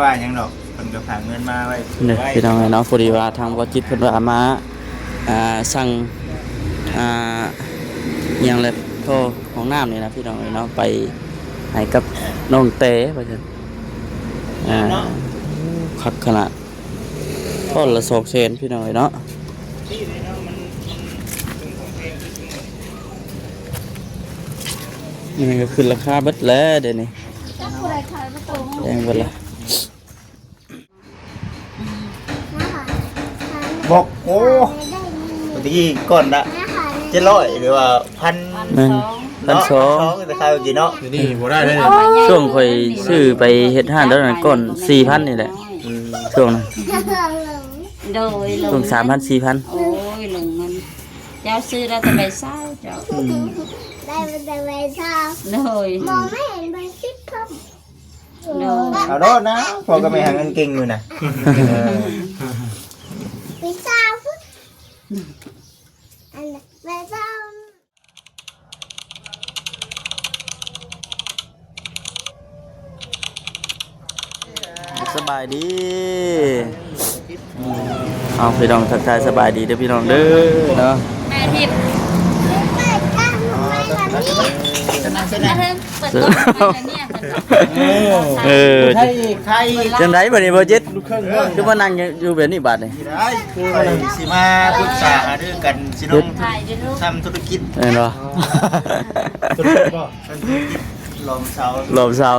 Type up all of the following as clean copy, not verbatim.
ว่ายังดอกคนก็ฝากเงินมาไว้เนี่ยพี่น้องเนาะพอดีว่าทางวจิตเพิ่นว่ามาสั่งอย่างแลโทรของน้ำนี่นะพี่น้องเนาะไปให้กับน้องเต้ว่าซั่นคักขนาดต้นละ2 เซนพี่น้องเนาะนี่ก็ขึ้นราคาเบิดแล้วเดี๋ยวนี้แพงเบิดละบอกโอ้ปกติก่อนละ700หรือว่า1,0001,200แต่ขายกี่เนาะนี่บ่ได้เลย ช่วงค่อยซื้อไปเฮ็ดห้านแล้วนั้นก่อน 4,000 นี่แหละช่วงนั้นโดยล ช่ว ง ง 3,000 4,000 โอ้ยลงมันเจ้าซื้อแล้วจะไปเศร้าเจ้าได้เป็นแต่ใบเช้าโดยมองไม่เห็นใบซิปครับ โดย เอาโดนนะพอก็ไม่หาเงินเก่งอยู่นะ ใบเช้าพุดอันใบเช้า สบายดีเอาพี่น้องทักทายสบายดีเด้อพี่น้องเด้อเนาะ แม่ทิพย์ ใบเช้าไม่แบบนี้ ถ้าเธอเปิดต้นไปเนี่ยใคร จังไดบัดนี้บ่จิตคือมานั่งอยู่แบบนี้บัดนี่ ได้คือสิมาปรึกษาหารือกันสิน้อง ถ่ายดิลูก ทำธุรกิจ เห็นบ่ ธุรกิจลมเสา ลมเซา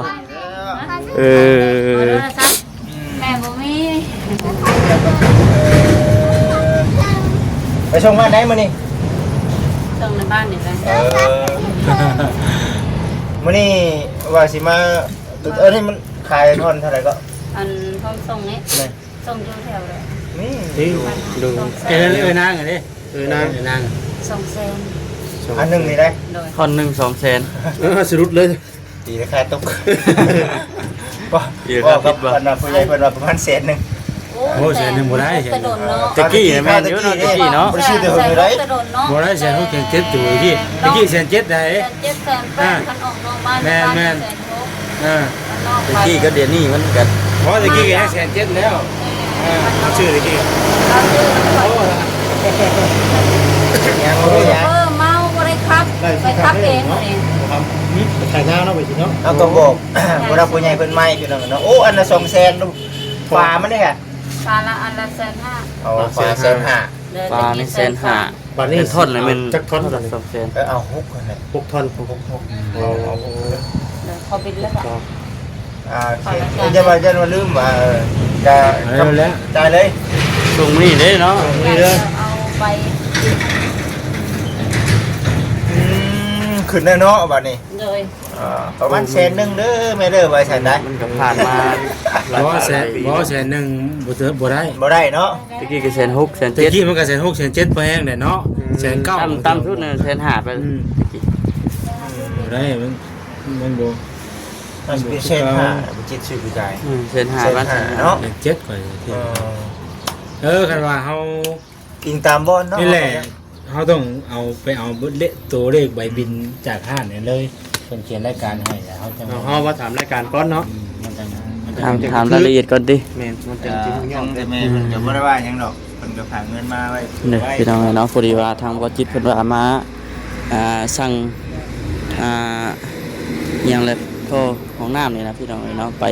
เออ แม่บ่มี ไปชมบ้านไหนมานี่ ตรงในบ้านนี่แหละ มื้อนี้ว่าสิมานี่มันขายท่อนเท่าไหร่ก็ อันพร้อมส่งนี้ส่งอยู่แถวเลย นี่ ดูนางอ่ะดินาง ส่งเซน อันหนึงนี่ได้ โดย ท่อน1 2 แสน สรุปเลย ตีราคาตกก็กับเพิ่นว่าผู้ใหญ่เพิ่นว่าประมาณ100,000 โอ้แสนหนึ่งบ่ได้ กระโดดเนาะ ตะกี้นะแม่นอยู่เนาะตะกี้เนาะ บ่ได้ซื้อแต่หุ่นอยู่ได้ กระโดดเนาะ บ่ได้แสนหกแสนเจ็ดตัวพี่ตะกี้แสนเจ็ดได้ เจ็ดแสนแปดคันออกนอกบ้าน ตะกี้ก็เดี๋ยวนี้มันก็ เพราะตะกี้แค่แสนเจ็ดแล้วเอาชื่อตะกี้โอ้ ยังบ่ได้ยัง เมาบ่ได้ครับไปครับเองเอง ครับนี่ไข่ดาวเนาะไปสิเนาะ เอาก็บอกบ่ได้ผู้ใหญ่เพิ่นใหม่พี่น้องเนาะโอ้อันละ200,000ลูกฝามันนี่ค่ะ ปลาละอันละ1,500,000 เอาฝา1,500,000 ปลานี่1,500,000 บัดนี้ เป็นท่อนเลยมัน จักท่อน ละ ละ 2 แสน เอา6กันเลย 6ท่อน6โอ้ เขาบินแล้วก็ จะมาลืมว่าจะ เอาแล้ว จ่ายเลย ช่วงนี้เด้เนาะ นี่เด้อ เอาไป ขึ้นเนาะบัดนี้ เลย ประมาณ100,000เด้อแม่เด้อไว้ใส่ได้ มันก็ผ่านมาบ่แสนหนึ่งบ่ได้ บ่ได้เนาะ ตะกี้ก็1,600,000 ตะ 1,700,000 กี้มันก็แสนหกแสนเจ็ดพอแห้งได้เนาะแสนเก้า ต่ำสุดน่ะ1,500,000ไปตะกี้ ได้มันบ่ มันสิเป็น1,500บ่จิตชื่อผู้ชาย 1,500,000 เนาะ เจ็ดก่อนคันว่าเฮา กินตามบ่อนเนาะ นี่แหละเขาต้องเอาไปเอาเลขตัวเลขใบบินจากห้างเนี่ยเลยคนเขียนรายการให้แล้วเขาจะ เขามาถามรายการก้อนเนาะ มันจะ ถามรายละเอียดก่อนดิ แม่นมันจะจริงยอม แต่แม่เพิ่นก็บ่ได้ว่าหยังดอกเพิ่นก็ฝากเงินมาไว้ เนี่ยพี่น้องเนาะพอดีว่าทางวจิตเพิ่นว่ามาสั่งอย่างแลโทรของน้ำนี่นะพี่น้องเนาะไป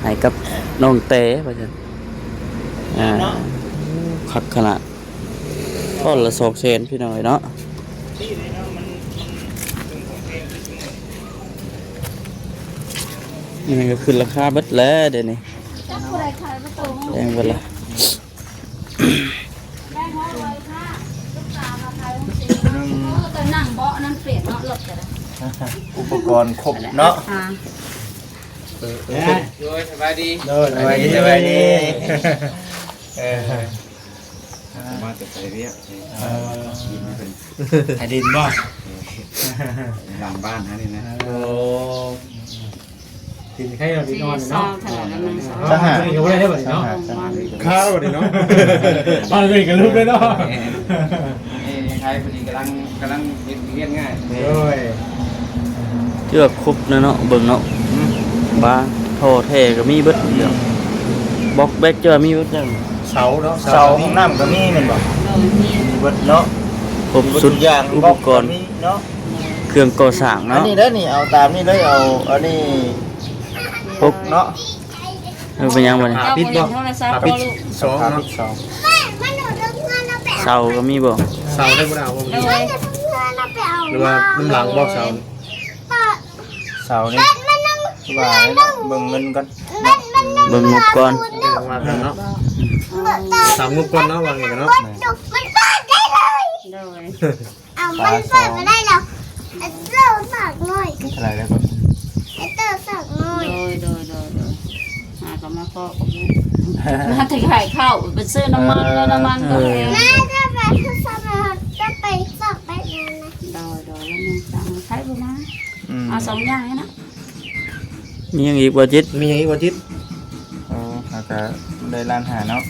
ให้กับน้องเต้ว่าซั่นคักขนาดต้นละ2 เซนพี่น้องเนาะนี่ก็ขึ้นราคาเบิดแล้วเดี๋ยวนี้แพงเบิดละ ตัวนั่งเบาะนั่นเปลี่ยนเนาะหลบกัน อุปกรณ์ครบเนาะ โดยสบายดี สบายดีมาจะไปเรียก ไอดินบ่ หลังบ้านฮะนี่นะ โอ้ดินใครเราดินนอน เศร้า เนาะ ขนาดนั้น สหา อยู่ได้ได้บ่เนาะ ข้าวดิเนาะ บ้านเลยกันลูกเลยเนาะ ใครพอดีกำลังเรียนง่าย โอ้ย เชือกครบเนาะเบิ่งเนาะบ้า โทเทก็มีเบิดเดียวบล็อกแบกเจอมีเบิดจัง เสาเนาะ เสาห้องน้ำก็มีแม่นบ่ โดยมี มีเบิดเนาะ ครบ มีเบิด สุด ทุกอย่าง อุปกรณ์ มีเนาะ เครื่องก่อสร้าง อัน เนาะ นี้เด้อนี่เอาตามนี่เลยเอาอันนี้ ปุ๊บ เนาะ เป็นยังบ่นี่ เจ้าบ่เห็นโทรศัพท์บ่ลูก สอง พา เนาะ ปิดสอง แม่มันหนูจะเงินเราไปเอา เสาก็มีบ่ เสาได้บ่ได้เอาบ่ โด มี ย มันจะเงินเราไปเอา หรือว่าน้ำหลังบ่เสา เสานี่ มันนั่ง ว่าให้เนาะเบิ่งเงินก่อน เบิ่งงบก่อน เดี๋ยวว่ากันเนาะ สามงบก่อนเนาะว่าไงกันเนาะ จุกมันเปิดได้เลย โดย เอามันเปิดมาได้แล้วไอ้เต้าฝากหน่อย เท่าไหร่แล้วก่อน ไอ้เต้าฝากหน่อย โดยหาก็มาพอกับลูกมาถึงขายข้าวไปซื้อน้ำมันแล้วน้ำมันก็แพง แม่จะไปทุกสมัยจะไปฝากไปงานนะ โดยแล้วมันสั่งใช้บ่มา อืม เอา2อย่างให้นะ มีหยังอีกบ่จิต มีอย่างนี้บ่จิต โอ้แล้วก็ได้ร้านหาเนาะ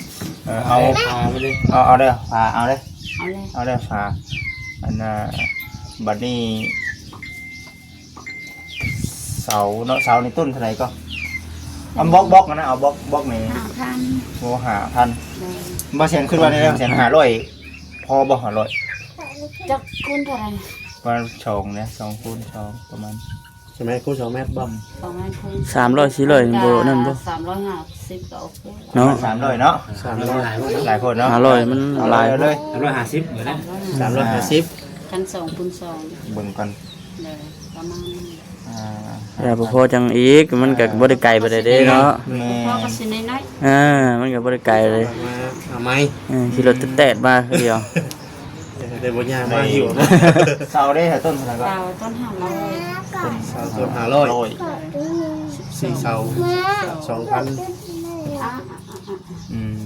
เอา พาไปเลย เอาเด้อฝาเอาเด้อ เอาเลย เอาเด้อฝาอันน่ะบัดนี้เสาเนาะเสาในต้นเท่าไหร่ก็เอาบล็อกนะเอาบล็อกนี่ 5,000 โมหาพัน โดย บ่เสียนขึ้นว่าได้แล้วเสียน500พอบ่500 จักคุณเท่าไหร่ ว่าชองเนี่ย2คูณ2ประมาณ ใช่ไหมคุณ2 เมตรบ่ ประมาณคุณ 300 400บ่นั่นบ่ 350ก็โอเค เนาะ 300เนาะ 300หลายบ่ หลายคนเนาะ 500มันหลาย เลย 350เหมือนกัน350 กัน2คูณ2 เบิ่งก่อน เลยประมาณนี้ อย่าบ่พอจังอีกมันก็บ่ได้ไกลไปได้เด้เนาะ แม่ พ่อก็สิน้อย มันก็บ่ได้ไกลเลย มาเอาไม้ ขี่รถแตะๆมาคือเดียว ได้บ่ยากมาหิวนะ เสาได้ต้นเท่าไหร่ก็ ๆเตาต้น500 เสาต้น500 4เสา 2,000 อ่ะ อืม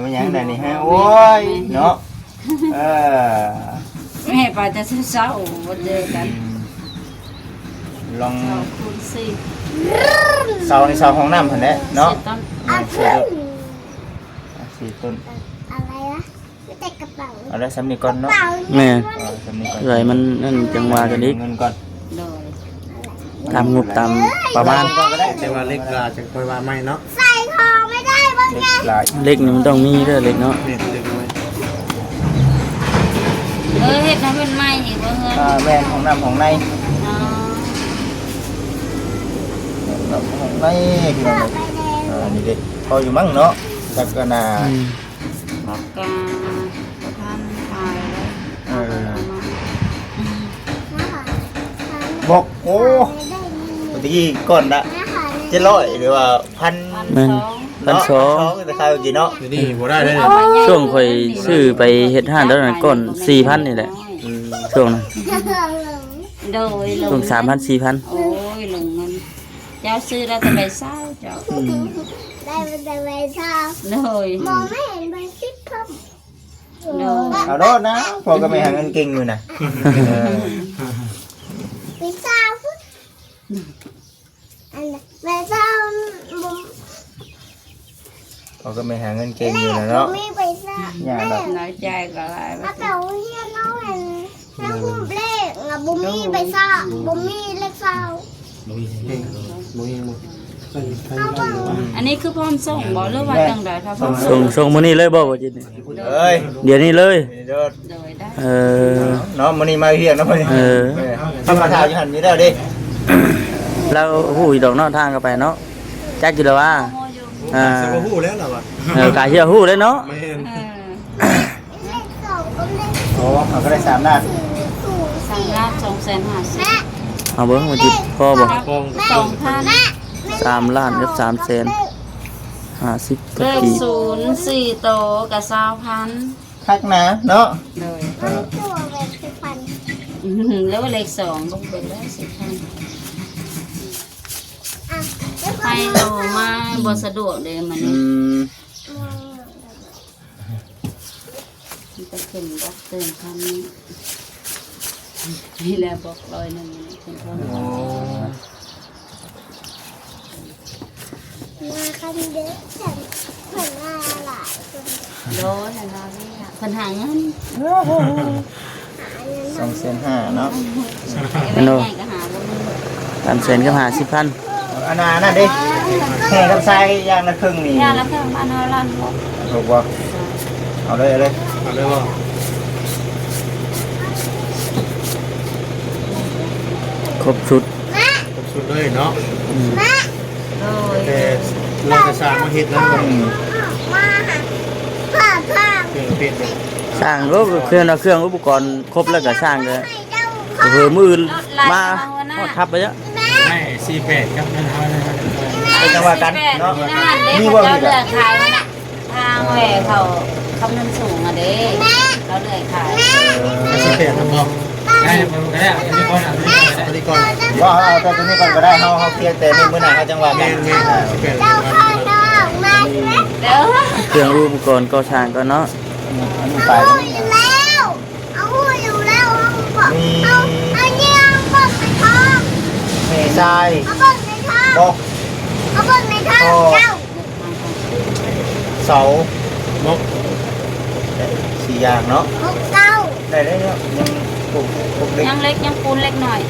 มันยังได้นี่ฮะโอ้ยเนาะเออ แม่ไปแต่เช้าๆบ่เจอกัน ลอง 2คูณ4 เสาในเสาห้องน้ำเพิ่นแหละเนาะ ต้น 4ต้น อะไรนะไม่แต่กระเป๋า เอาได้สำนีก่อนเนาะ แม่ สำนีก่อน เลยมันนั่นจังว่ากันอีก เงินก่อน โดย ตามงบตามประมาณ ก่อนก็ได้ แต่ว่าเล็กลาจังค่อยว่าไม่เนาะ ใส่ทองไม่ได้บ้างไง หลาย เล็กนี่มันต้องมีเด้อเล็กเนาะ เล็กเล็กไว้ เฮ็ดให้มันใหม่อีกบ่เฮือน แม่ห้องน้ำห้องใน อ๋อ ห้องในพี่น้อง ไปแล้ว นี่เด็กพออยู่มั้งเนาะจักกันน่ะ ปากกาประทานขายไว้ เออ นะคะ บอกโอ้เมื่อกี้ก่อนละ นะคะ 700หรือว่าพัน แม่น 1,200 พันสอง แต่ข้าวกี่เนาะ เดี๋ยวนี้บ่ได้เลย ช่วงข่อยซื้อไปเฮ็ดห้านตอนนั้นก่อน 4,000 นี่แหละช่วงนั้น โดยล ช่วง ง 3,000 4,000 โอ้ยลงเงินเจ้าซื้อแล้วจะไปเศร้าเจ้า ได้เป็นแต่ใบเท้า โดย มองไม่เห็นใบซิปครับ โดย เอาโดดนะพอก็ไม่หาเงินเก่งอยู่นะ ใบเท้าพุทธอันใบเท้าบุ้ม พอก็ไม่หาเงินเก่งอยู่นะเนาะ มีใบเท้า อย่างแบบ น้อยใจก็หลาย ถ้าเต่าเฮียน้องเห็นถ้าบุ้มเลขอะบุ้มมีใบเท้าบุ้มมีเลขเท้า บ่มีบ่มีบ่ เอาบ้าง อันนี้คือพร้อมส่งบ่หรือว่าจังไดถ้าพร้อมส่ง ส่งมื้อนี้เลยบ่บ่จิตนี่ เอ้ย เดี๋ยวนี้เลย โดด โดยได้ เออ เนาะมันนี่มาเฮียงเนาะมันนี่ เออ ทำมาทาวอยู่หันนี้แล้วดิ แล้วฮู้อีดอกเนาะทางก็ไปเนาะจักอยู่แล้วว่าสิบ่ฮู้แล้วล่ะว่ะ กะเชื่อฮู้เลยเนาะ แม่น เลขสองก็เลข โอ้เขาก็ได้3ล้าน ศูนย์ สั่ง สี่ ลาบ250,000 แม่ เอาเบิ่งว่าจิตพอบ่ กอง 2,000 แม่ 3ล้านกับ3แสน50 เล กับ ข กี่ 04โตกับ20,000 คักนะเนาะ โดย เอาตัวแบบสิบพัน แล้วเลข2ลงไปแล้ว10,000 อ่ะแล้วก็ ไปเอามาบ่สะดวกเลยมัน อืม มันจะขึ้นบอกเตือนคำนี้นี่แหละบอก100เป็นคน มาคันเยอะฉันเหมือนมาหลายคน โดนแล้วนี่ล่ะเพิ่นหาเงิน 2,500,000เนาะ ไม่ใหญ่ก็หาบ่มี 3แสนกับ50,000 เอ อันนั้นดิแข่งกับทรายอย่างละครึ่งนี่ ยาแล้วเพิ่มบ้านเฮาล้านบ่ ถูกบ่เอาเลยเอาเลย เอาเลยว่า ครบชุด สุดเลยเนาะ โดย แต่เราจะสร้างมาเฮ็ดแล้วก็ มาพ่อ เปลี่ยนเลย สร้างรถเครื่องอุปกรณ์ครบแล้วก็สร้างเลย ให้เจ้า เผื่อมือมาฮอดทับไปเยอะ ให้48ครับนั่นเฮานะครับ เป็นจังหวะกันเนาะ นี่ นี่ ว่า ว่า เจ้า มี เลื กั อน กขายมันน่ะทางแหวเขาคำนวณสูงอ่ะเด้เราเลยขาย 48ครับพ่อได้บ่ได้อันนี้ก่อนอันนี้ก่อน ว่าเอาแต่ตัวนี้ก่อนก็ได้เฮาเคลียร์แต่นี่มื้อหน้าเฮาจังหวะกัน แม่น เจ้าข้างนอกมา เด้อ เครื่องอุปกรณ์ก่อสร้างก็เนาะ อันนี้ไป เอาอยู่แล้วเอาอยู่แล้วเอาเนี่ยบอกในท้อง เมทราย เอาบอกในท้อง บล็อก เอาบอกในท้องเจ้า เสา มก 4อย่างเนาะ พวกเจ้า ได้เนาะยังปลูกเล็ก ยังเล็กยังปูนเล็กหน่อย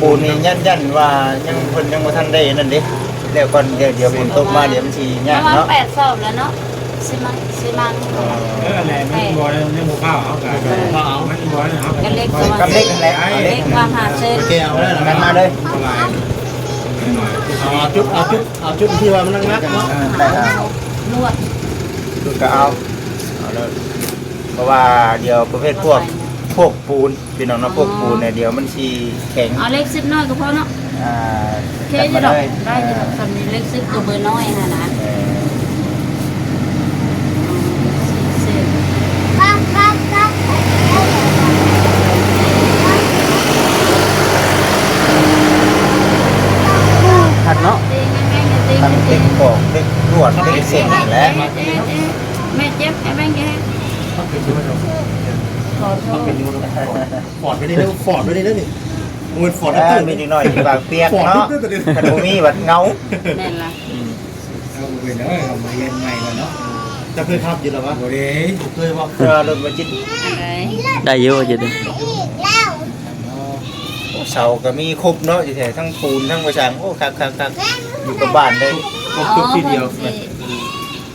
ปูนนี่ยันว่ายังเพิ่นยังบ่ทันได้นั่นเด้แล้วก่อนเดี๋ยวฝนตกมาเดี๋ยวมันสิ ป ยาก ระมาณ เนาะ 8 สอบแล้วเนาะสิมัง อะไรมันบ่ได้เรื่องหมูข้าวเอากันข้าวเอามันบ่ได้เอา ก็เล็ก กับเล็กนั่นแหละ เล็กว่าหาเซน แกเอาได้หรอ กันมาเลย เอาจุดที่ว่ามันนักเนาะ ได้เอา นวด ก็เอาเลยเพราะว่าเดี๋ยวประเภทพวกปูนพี่น้องเนาะพวกปูนเนี่ยเดี๋ยวมันสิแข็ง เอาเล็ก10น้อยก็พอเนาะ เค จัด จะ มา ดอก เลย ได้จะดอกคำนี้เล็ก10ตัวเบอร์น้อยหั่นนะ10 ปั๊บ หัดเนาะ ทำเล็กกอกเล็กลวดเล็กเส้นนี่แหละ แม่เจ็บแม่แกขอโทษ ฟอร์ดไม่ได้เรื่องฟอร์ดไม่ได้เรื่องนี่มันฟอร์ด มีนิดหน่อยบางเปียกเนาะขนมมีบัดเงา แม่นละ เอาไปเนาะเอามาเรียนใหม่แล้วเนาะจะเคยขับอยู่หรอวะโอ้ยเคยว่า เพื่อรถมาจิต อะไร ได้เยอะจะได้ อีกแล้ว เสาก็มีครบเนาะอยู่แถวทั้งปูนทั้งประชังโอ้คักอยู่กับบ้านได้ ครบทุกทีเดียว อ๋อ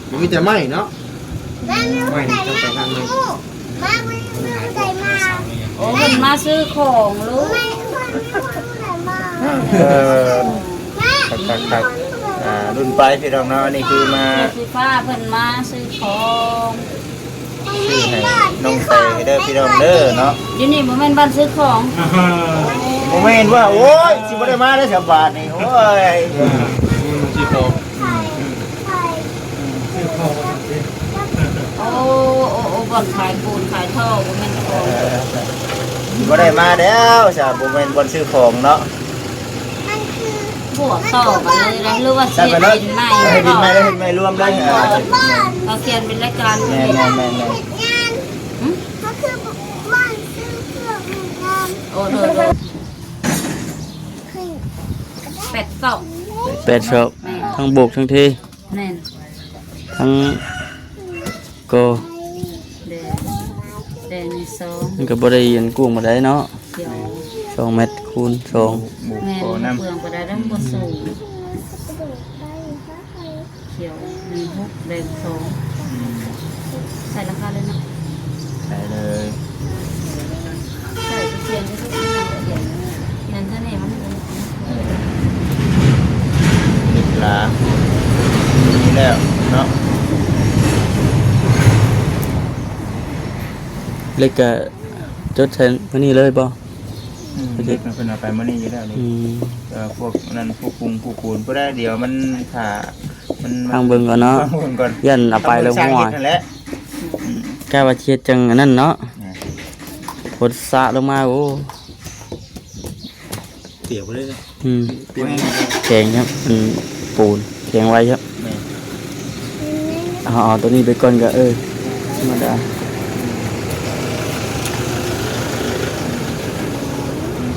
มันมีแต่ไม้เนาะ แม่ไม่ได้มาแม่ไม่ได้มา โอ้เพิ่นมาซื้อของลูก ไม่ได้มา เออ แม่ คักรุ่นไปพี่น้องเนาะนี่คือมา รถไฟฟ้าเพิ่นมาซื้อของ ชื่อให้น้องใส่เด้อพี่น้องเด้อเนาะ อยู่นี่บ่แม่นบ้านซื้อของ ผมเห็นว่าโอ้ยสิบ่ได้มาได้สบายนี่โอ้ย ที่โต โอ้บ่อนขายปูนขายท่อบ่แม่นของ สิบ่ได้มาแล้วจ้ะบ่แม่นบ่ซื้อของเนาะ มันคือ พวกต่อกันเลยนะหรือว่า ใส่ สิ ไปเลย ดินใหม่ ให้ดินใหม่แล้วเฮ็ดใหม่รวมเลย บ้าน เขาเขียนเป็นรายการ แม่ งานก็คือบ้านซื้อเครื่องงาน โอ้โห คือ เป็ดสอง 8 ชอบทั้งโบกทั้งที แน่น ทั้งโก แดงสอง มันก็บ่ได้เรียนกุ้งมาได้เนาะ เขียว 2 เมตรคูณ2 บุก แม่ โก น น้ เปลืองก็ได้ทั้งหมดสูงเขียว16แดงสองใส่ราคาเลยเนาะ ใส่เลย ใส่เขียนก็ทุกอย่างเขียนเงินเท่านี้มัน ติดหลานี่แล้วเนาะ เล็กก็จดใช้มื้อนี้เลยบ่ เด็กมันเพิ่นเอาไปมื้อนี้อยู่แล้วนี่ อืม พวกนั้นพวกปรุงพวกปูนบ่ได้เดี๋ยวมันถ้ามัน ทางเบิ่งก่อนเนาะ ทางเบิ่งก่อน ยันเอาไปแล้ว สร้าง หัว เฮ็ดนั่นแหละ แก้ว่าเชียดจังอันนั้นเนาะพดสะลงมาโอ้ เตี๋ยวไปเลยนะ อืมแข็งครับมันปูนแข็งไว้ครับเอาตัวนี้ไปก่อนก็ธรรมดา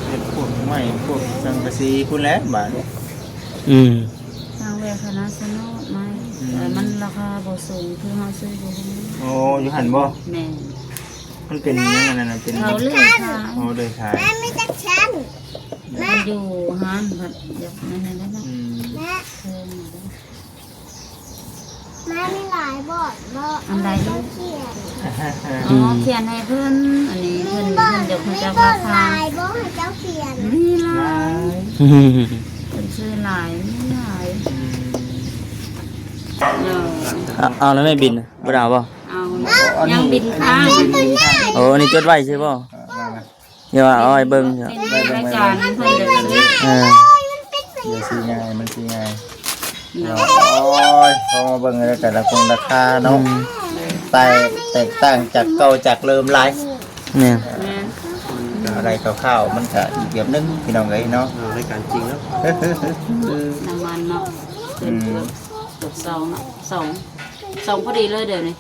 เป็นพวกไม้พวกสังกะสีพุ่นแหละบาดนี้ อืม ทางเวคณะสนอไหมแต่มันราคาบ่สูงคือเฮาซื้ออยู่ โอ้อยู่หั่นบ่ แม่ มันเป็นหยังไงนั่นน่ะเป็น เขาเลือกขาย โอ้เลยขาย แม่ไม่จักฉัน มันอยู่ห้างแบบอยากนั่นนั่นนะ แม่ เพิ่ม แม่มีหลายบทเจ้าเขียน อ๋อเขียนให้เพื่อนอันนี้เพื่อนเดี๋ยวเขาจะ บ รา ท คา ลายบทให้เจ้าเขียน นี่ลายเป็นซื้อลายไม่ลายเอาแล้วไม่บินบ่ได้เอาบ่ เอายังบินข้าง โอ้อันนี้จดไว้ใช่บ่อย่าว่าเอาไว้เบิ่งเถอะ เป็นรายการเพื่อนจะซื้อ เออ เดี๋ยวสิง่ายมันสิง่าย เนาะ โอ้ยพอมาเบิ่งเลยแต่ละคนราคาเนาะแตกต่างจากเก่าจากเริ่มหลาย เนี่ย แม่ อะไรข้าวๆมันก็อีกแบบนึงพี่น้องเอ้ยเนาะ รายการจริงแล้ว น้ำมันเนาะเป็นเกือบ2เนาะ2พอดีเลยเดี๋ยวนี้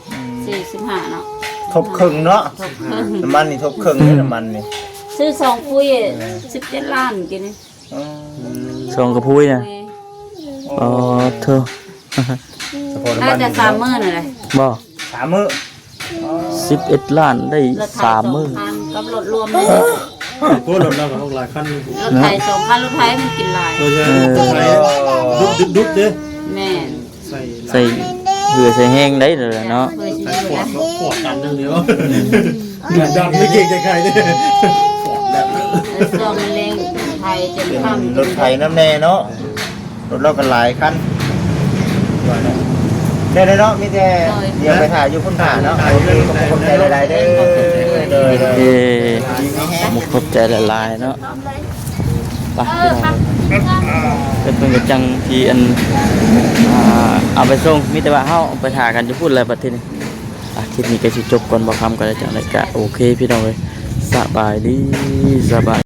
45เนาะ ทบครึ่งเนาะ ทบครึ่ง น้ำมันนี่ทบครึ่งเลยน้ำมันนี่ ซื้อ2ปุ้ย17ล้านกินนี่ อืม ส่งกระพุ้ยน่ะอ๋อเธอ เฉพาะ ได้ น้ำมัน แต่ นี่ 3 มื้อนั่นแหละ บ่ 3 มื้อ 11 ล้านได้ รถไถ 3 มื้อ 2,000กับรถรวมเลย พวกรถเรากับหลายคัน รถไถ2,000รถไถมันกินหลาย โดยเฉพาะรถไฟดุ๊บเด้อ แม่น ใส่ ใส่เหือใส่แห้งได้เลยเนาะ เคยสิ ป อยู่ วด นะ ปวดกันนึงเดียวดันไม่เก่งใจใครเนี่ย ส่วนมันเล็งไทยจน เป็น ค่ำ รถไถน้ำแน่เนาะรถเรากันหลายคันได้เนาะมีแต่เดี๋ยวไปถ่ายอยู่พุ่นถ่าเนาะโอเคขอบคุณใจหลายๆเด้อเด้อ เอ้มุกขอบใจหลายๆเนาะไปเป็นเป็นกระจังที่อันเอาไปส่งมีแต่ว่าเฮาไปถ่ายกันจะพูดอะไรบัดทีนี้คลิปนี้ก็สิจบก่อนบ่คำก็ได้จังได๋ก็โอเคพี่น้องเอ้ยสบายดีสบาย